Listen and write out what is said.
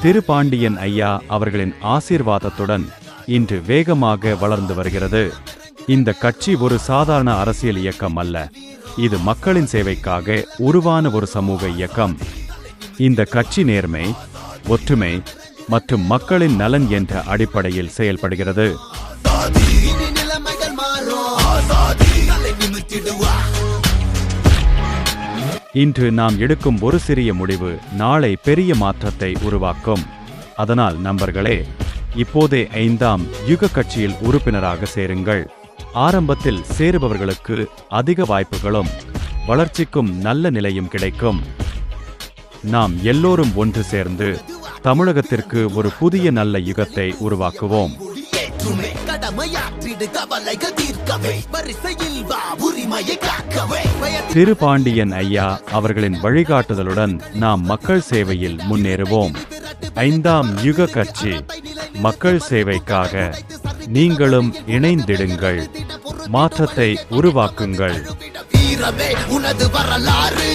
திருபாண்டியன் ஐயா அவர்களின் ஆசீர்வாதத்துடன் இன்று வேகமாக வளர்ந்து வருகிறது. இந்த கட்சி ஒரு சாதாரண அரசியல் இயக்கம் அல்ல, இது மக்களின் சேவைக்காக உருவான ஒரு சமூக இயக்கம். இந்த கட்சி நேர்மை, ஒற்றுமை மற்றும் மக்களின் நலன் என்ற அடிப்படையில் செயல்படுகிறது. இன்று நாம் எடுக்கும் ஒரு சிறிய முடிவு நாளை பெரிய மாற்றத்தை உருவாக்கும். அதனால் நண்பர்களே, இப்போதே 5ஆம் யுக கட்சியில் உறுப்பினராக சேருங்கள். ஆரம்பத்தில் சேருபவர்களுக்கு அதிக வாய்ப்புகளும் வளர்ச்சிக்கும் நல்ல நிலையும் கிடைக்கும். நாம் எல்லோரும் ஒன்று சேர்ந்து தமிழகத்திற்கு ஒரு புதிய நல்ல யுகத்தை உருவாக்குவோம். திருபாண்டியன் ஐயா அவர்களின் வழிகாட்டுதலுடன் நாம் மக்கள் சேவையில் முன்னேறுவோம். 5ஆம் யுக கட்சி மக்கள் சேவைக்காக. நீங்களும் இணைந்திடுங்கள், மாற்றத்தை உருவாக்குங்கள். உனது வரலாறு